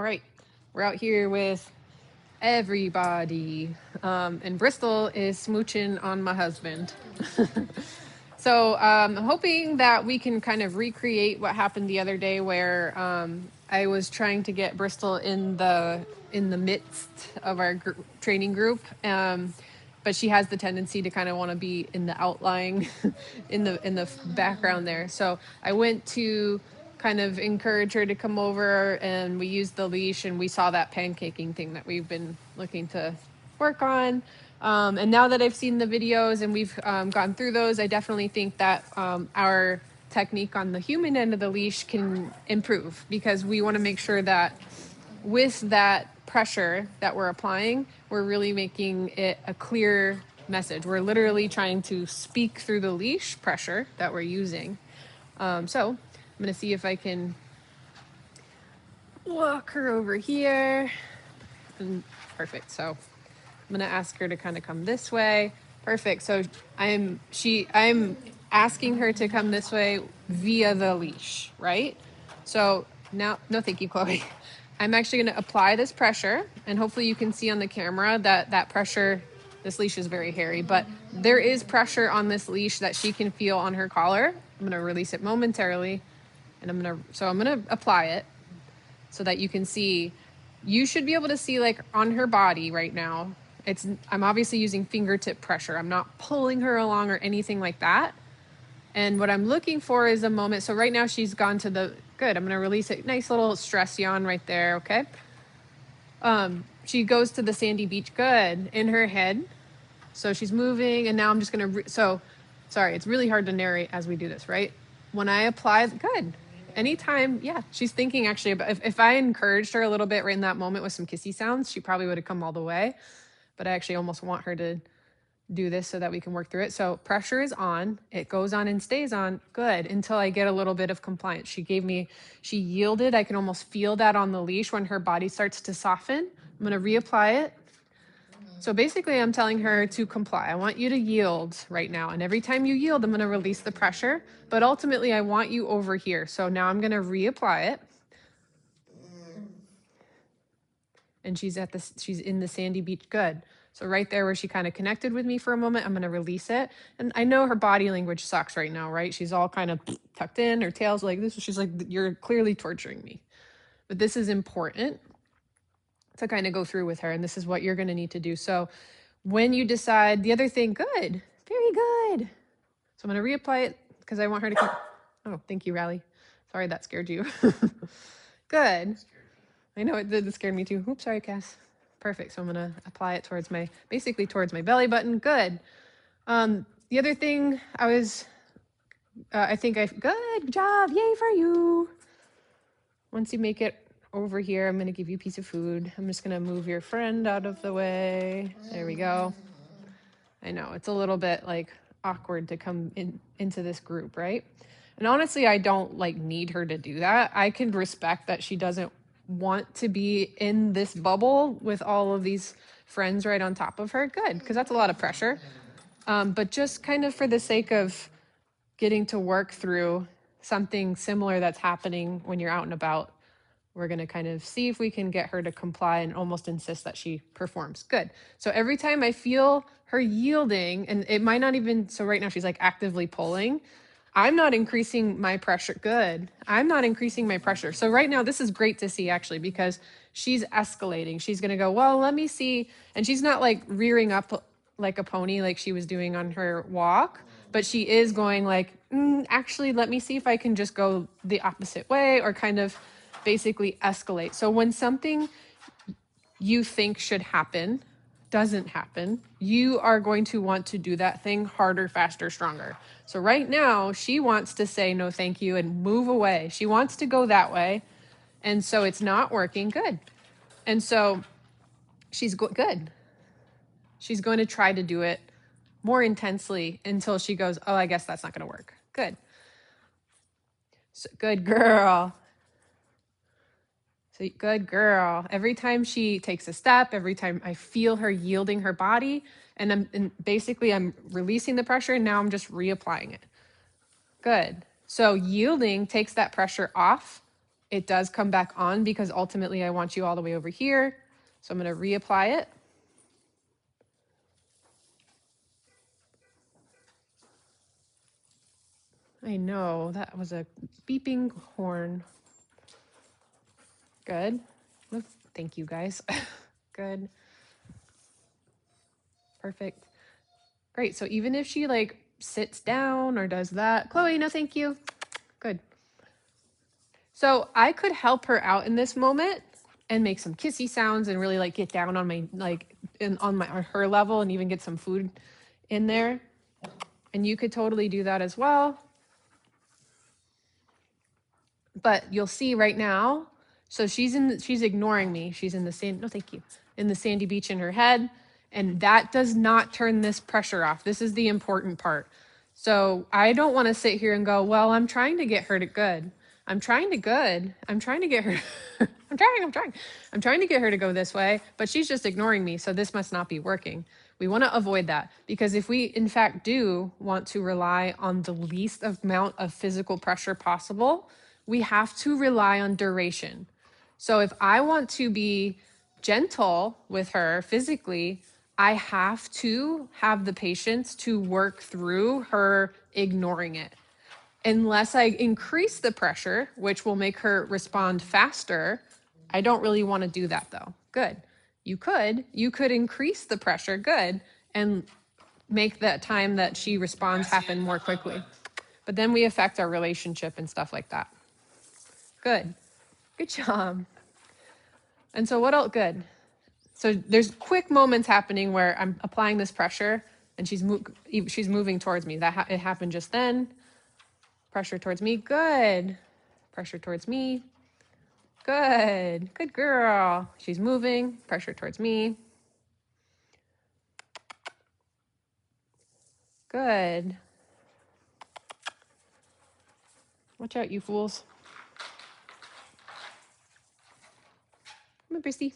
All right, we're out here with everybody, and Bristol is smooching on my husband. So I'm hoping that we can kind of recreate what happened the other day, where I was trying to get Bristol in the midst of our training group. But she has the tendency to kind of want to be in the outlying, in the background there. So I went to kind of encourage her to come over, and we used the leash, and we saw that pancaking thing that we've been looking to work on. And now that I've seen the videos and we've gone through those, I definitely think that our technique on the human end of the leash can improve, because we want to make sure that with that pressure that we're applying, we're really making it a clear message. We're literally trying to speak through the leash pressure that we're using. So I'm going to see if I can walk her over here. And perfect. So I'm going to ask her to kind of come this way. Perfect. So I'm asking her to come this way via the leash, right? So now, no, thank you, Chloe. I'm actually going to apply this pressure, and hopefully you can see on the camera that pressure, this leash is very hairy, but there is pressure on this leash that she can feel on her collar. I'm going to release it momentarily, and I'm going to apply it so that you can see. You should be able to see, like, on her body right now. I'm obviously using fingertip pressure. I'm not pulling her along or anything like that. And what I'm looking for is a moment. So right now she's gone to the, good, I'm going to release it. Nice little stress yawn right there. Okay. She goes to the sandy beach. Good. In her head. So she's moving, and now I'm just going to, sorry, it's really hard to narrate as we do this, right? When I apply, good. Anytime, yeah, she's thinking actually about, if I encouraged her a little bit right in that moment with some kissy sounds, she probably would have come all the way. But I actually almost want her to do this so that we can work through it. So pressure is on, it goes on and stays on, good, until I get a little bit of compliance. She yielded. I can almost feel that on the leash when her body starts to soften. I'm going to reapply it. So basically I'm telling her to comply. I want you to yield right now. And every time you yield, I'm going to release the pressure, but ultimately I want you over here. So now I'm going to reapply it. And she's in the sandy beach. Good. So right there where she kind of connected with me for a moment, I'm going to release it. And I know her body language sucks right now, right? She's all kind of tucked in, her tail's like this. She's like, you're clearly torturing me. But this is important to kind of go through with her. And this is what you're going to need to do. So when you decide, the other thing, good, very good. So I'm going to reapply it because I want her to come. Oh, thank you, Rally. Sorry that scared you. Good. I know it scared me too. Oops, sorry, Cass. Perfect. So I'm going to apply it towards my belly button. Good. The other thing good job. Yay for you. Once you make it over here, I'm going to give you a piece of food. I'm just going to move your friend out of the way. There we go. I know it's a little bit like awkward to come into this group, right? And honestly, I don't need her to do that. I can respect that she doesn't want to be in this bubble with all of these friends right on top of her. Good, because that's a lot of pressure. But just kind of for the sake of getting to work through something similar that's happening when you're out and about, we're going to kind of see if we can get her to comply and almost insist that she performs. Good. So every time I feel her yielding, and it might not even, so right now she's like actively pulling, I'm not increasing my pressure. Good. I'm not increasing my pressure. So right now, this is great to see actually, because she's escalating. She's going to go, well, let me see. And she's not like rearing up like a pony like she was doing on her walk, but she is going like, actually, let me see if I can just go the opposite way, or kind of basically escalate. So when something you think should happen doesn't happen, you are going to want to do that thing harder, faster, stronger. So right now she wants to say no thank you and move away. She wants to go that way. And so it's not working. Good. And so she's good. She's going to try to do it more intensely until she goes, oh, I guess that's not going to work. Good. So, good girl. So good girl. Every time she takes a step, every time I feel her yielding her body, and basically I'm releasing the pressure, and now I'm just reapplying it. Good. So yielding takes that pressure off it does come back on because ultimately I want you all the way over here. So I'm going to reapply it. I know, that was a beeping horn. Good. Oh, thank you, guys. Good. Perfect. Great. So even if she like sits down or does that, Chloe, no, thank you. Good. So I could help her out in this moment and make some kissy sounds and really like get down on my, like on her level and even get some food in there. And you could totally do that as well. But you'll see right now, so she's ignoring me. She's in the sand, no, thank you, in the sandy beach in her head. And that does not turn this pressure off. This is the important part. So I don't want to sit here and go, well, I'm trying to get her to good. I'm trying to get her, I'm trying to get her to go this way, but she's just ignoring me. So this must not be working. We want to avoid that because if we in fact do want to rely on the least amount of physical pressure possible, we have to rely on duration. So if I want to be gentle with her physically, I have to have the patience to work through her ignoring it. Unless I increase the pressure, which will make her respond faster, I don't really want to do that though. Good. You could increase the pressure, good, and make that time that she responds happen more quickly. But then we affect our relationship and stuff like that. Good. Good job. And so what else? Good. So there's quick moments happening where I'm applying this pressure and she's moving towards me. It happened just then. Pressure towards me. Good. Pressure towards me. Good. Good girl. She's moving. Pressure towards me. Good. Watch out, you fools. Come on, Bristy.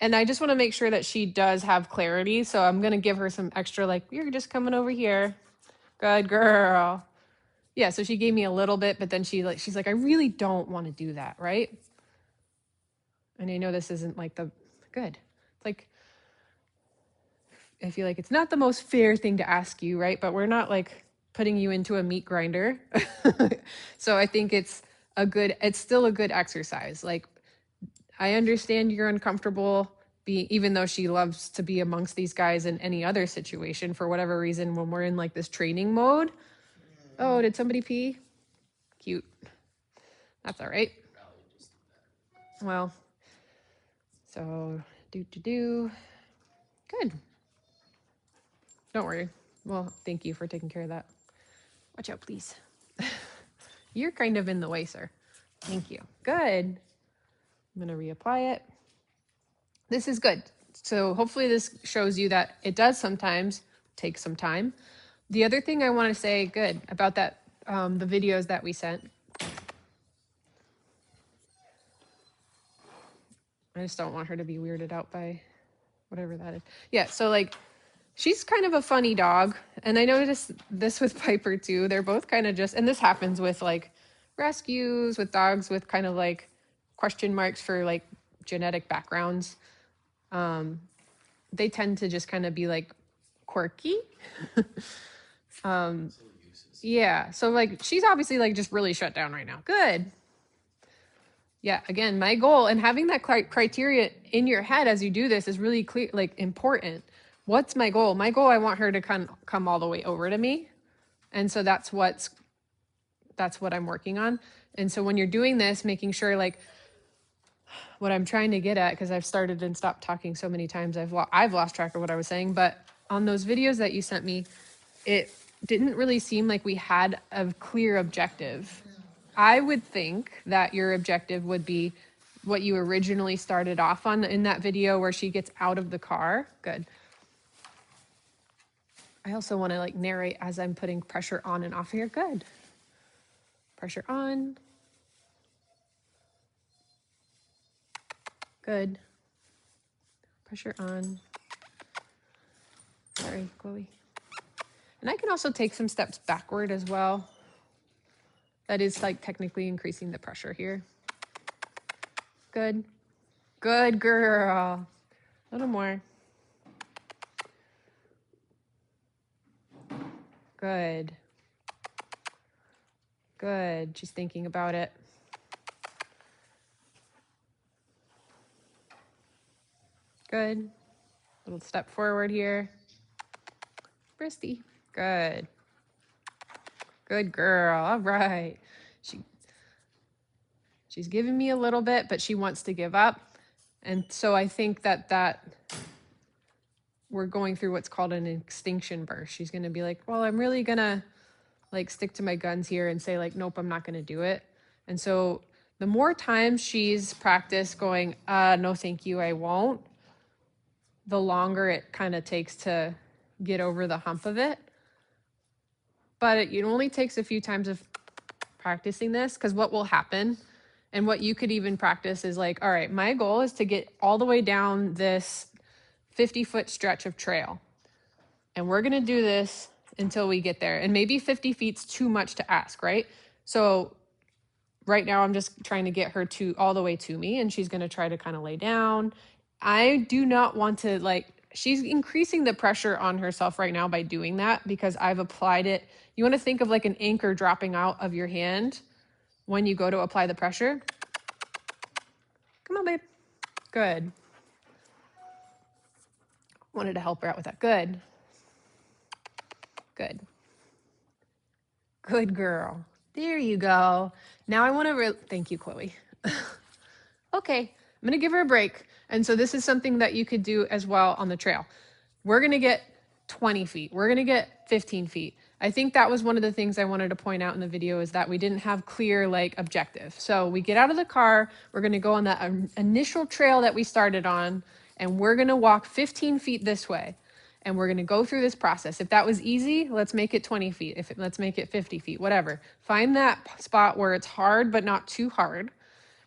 And I just want to make sure that she does have clarity. So I'm going to give her some extra, like, you're just coming over here. Good girl. Yeah, so she gave me a little bit, but then she's like, I really don't want to do that, right? And I know this isn't like the good. It's like, I feel like it's not the most fair thing to ask you, right? But we're not like putting you into a meat grinder. So I think it's still a good exercise. Like, I understand you're uncomfortable even though she loves to be amongst these guys in any other situation for whatever reason, when we're in like this training mode. Oh, did somebody pee? Cute. That's all right. Well, so do. Good. Don't worry. Well, thank you for taking care of that. Watch out, please. You're kind of in the way, sir. Thank you. Good. I'm going to reapply it. This is good. So hopefully this shows you that it does sometimes take some time. The other thing I want to say, good, about that, the videos that we sent. I just don't want her to be weirded out by whatever that is. Yeah, so like, she's kind of a funny dog. And I noticed this with Piper too. They're both kind of just, and this happens with like rescues, with dogs with kind of like question marks for like genetic backgrounds. They tend to just kind of be like quirky. Yeah, so like she's obviously like just really shut down right now. Good. Yeah, again, my goal, and having that criteria in your head as you do this is really clear, like important. What's my goal? My goal, I want her to come all the way over to me. And so that's what I'm working on. And so when you're doing this, making sure like what I'm trying to get at, because I've started and stopped talking so many times, I've lost track of what I was saying. But on those videos that you sent me, it didn't really seem like we had a clear objective. I would think that your objective would be what you originally started off on in that video where she gets out of the car. Good. I also want to like narrate as I'm putting pressure on and off here. Good. Pressure on. Good. Pressure on. Sorry, Chloe. And I can also take some steps backward as well. That is like technically increasing the pressure here. good. Good girl. A little more. Good. Good. She's thinking about it. Good. Little step forward here. Bristy. Good. Good girl. All right. She's giving me a little bit, but she wants to give up. And so I think that we're going through what's called an extinction burst. She's going to be like, well, I'm really going to like stick to my guns here and say like, nope, I'm not going to do it. And so the more times she's practiced going, no, thank you, I won't, the longer it kind of takes to get over the hump of it. But it only takes a few times of practicing this, because what will happen, and what you could even practice is like, all right, my goal is to get all the way down this 50-foot stretch of trail. And we're going to do this until we get there. And maybe 50 feet's too much to ask, right? So right now I'm just trying to get her to all the way to me, and she's going to try to kind of lay down. I do not want to, like, she's increasing the pressure on herself right now by doing that, because I've applied it. You want to think of like an anchor dropping out of your hand when you go to apply the pressure. Come on, babe. Good. Wanted to help her out with that. Good. Good. Good girl. There you go. Now I want to, thank you, Chloe. Okay, I'm going to give her a break. And so this is something that you could do as well on the trail. We're going to get 20 feet. We're going to get 15 feet. I think that was one of the things I wanted to point out in the video, is that we didn't have clear like objective. So we get out of the car, we're going to go on that initial trail that we started on, and we're going to walk 15 feet this way. And we're going to go through this process. If that was easy, let's make it 20 feet. Let's make it 50 feet, whatever. Find that spot where it's hard, but not too hard.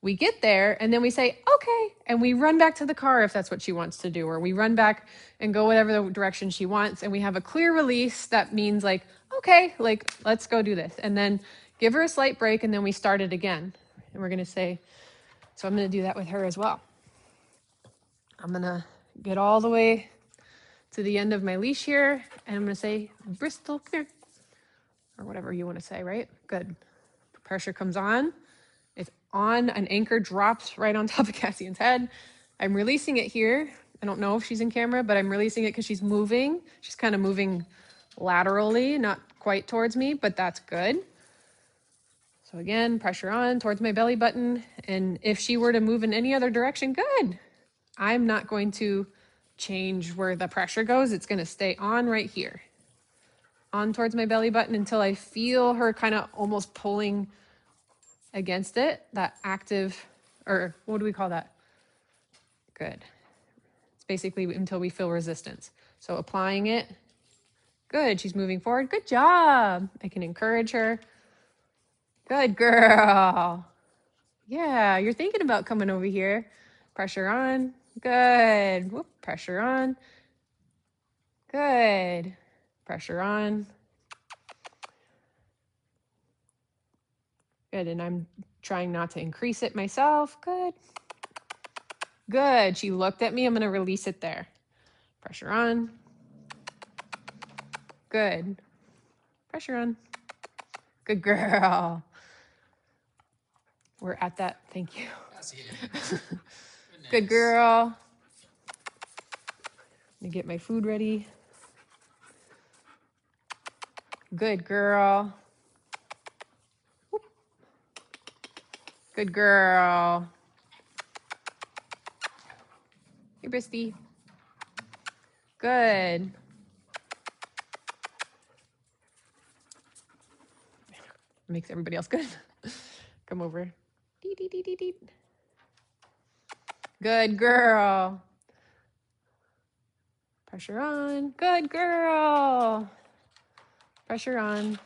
We get there and then we say, okay. And we run back to the car if that's what she wants to do. Or we run back and go whatever the direction she wants. And we have a clear release that means like, okay, like, let's go do this. And then give her a slight break, and then we start it again. And we're going to say, so I'm going to do that with her as well. I'm going to get all the way to the end of my leash here, and I'm going to say, Bristol, come here, or whatever you want to say, right? Good. Pressure comes on. It's on. An anchor drops right on top of Cassian's head. I'm releasing it here. I don't know if she's in camera, but I'm releasing it because she's moving. She's kind of moving laterally, not quite towards me, but that's good. So again, pressure on towards my belly button. And if she were to move in any other direction, good. I'm not going to change where the pressure goes. It's going to stay on right here. On towards my belly button until I feel her kind of almost pulling against it. That active, or what do we call that? Good. It's basically until we feel resistance. So applying it. Good. She's moving forward. Good job. I can encourage her. Good girl. Yeah, you're thinking about coming over here. Pressure on. Good. Whoop, pressure on. Good. Pressure on. Good, and I'm trying not to increase it myself. Good. Good, she looked at me. I'm gonna release it there. Pressure on. Good. Pressure on. Good girl. We're at that, thank you. Good girl. Let me get my food ready. Good girl. Whoop. Good girl. Hey, Bristy. Good. Makes everybody else good. Come over. Dee, dee, dee, dee, dee. Good girl. Pressure on. Good girl. Pressure on.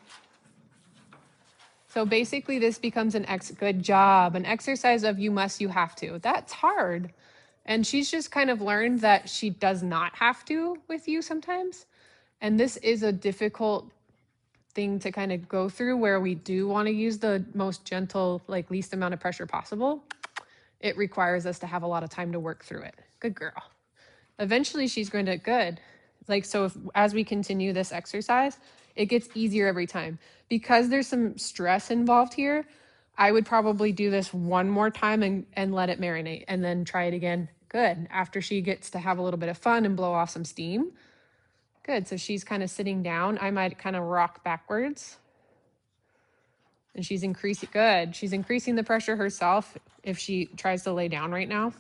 So basically this becomes good job, an exercise of you must, you have to. That's hard. And she's just kind of learned that she does not have to with you sometimes. And this is a difficult thing to kind of go through, where we do want to use the most gentle, like least amount of pressure possible. it requires us to have a lot of time to work through it. Good girl. Eventually she's going to, good. Like, so as we continue this exercise, it gets easier every time. Because there's some stress involved here, I would probably do this one more time and let it marinate and then try it again. Good. After she gets to have a little bit of fun and blow off some steam. Good. So she's kind of sitting down. I might kind of rock backwards. And she's increasing, good. She's increasing the pressure herself if she tries to lay down right now.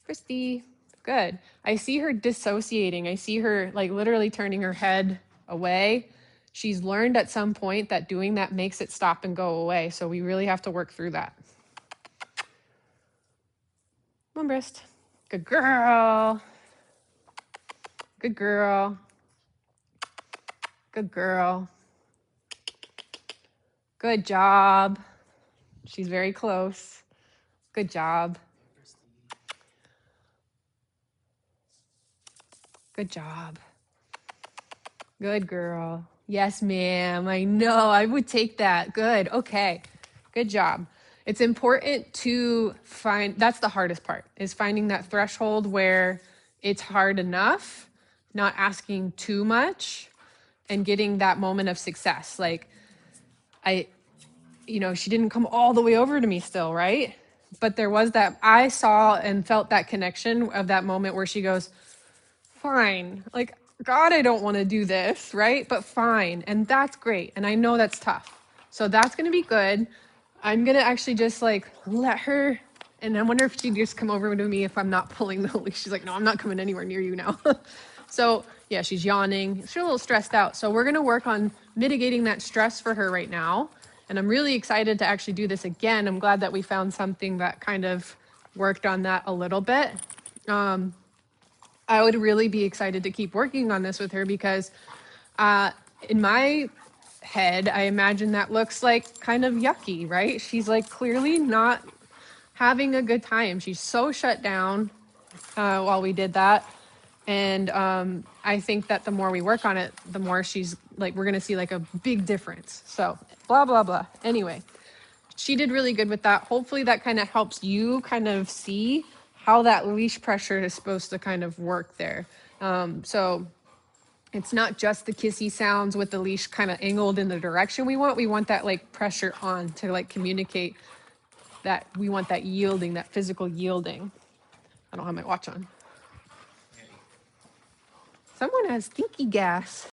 Christy, good. I see her dissociating. I see her like literally turning her head away. She's learned at some point that doing that makes it stop and go away. So we really have to work through that. Come on, Brist. Good girl. Good girl. Good girl. Good job. She's very close. Good job. Good job. Good girl. Yes, ma'am. I know. I would take that. Good. Okay. Good job. It's important to find, that's the hardest part, is finding that threshold where it's hard enough, not asking too much, and getting that moment of success. Like, she didn't come all the way over to me still, right? But there was that, I saw and felt that connection of that moment where she goes, fine. Like, God, I don't want to do this, right? But fine. And that's great. And I know that's tough. So that's going to be good. I'm going to actually just like let her, and I wonder if she'd just come over to me if I'm not pulling the leash. She's like, no, I'm not coming anywhere near you now. So yeah, she's yawning. She's a little stressed out. So we're going to work on mitigating that stress for her right now. And I'm really excited to actually do this again. I'm glad that we found something that kind of worked on that a little bit. I would really be excited to keep working on this with her because in my head, I imagine that looks like kind of yucky, right? She's like clearly not having a good time. She's so shut down while we did that. And I think that the more we work on it, the more she's like, we're going to see like a big difference. So blah, blah, blah. Anyway, she did really good with that. Hopefully that kind of helps you kind of see how that leash pressure is supposed to kind of work there. So it's not just the kissy sounds with the leash kind of angled in the direction we want. We want that like pressure on to like communicate that we want that yielding, that physical yielding. I don't have my watch on. Someone has stinky gas.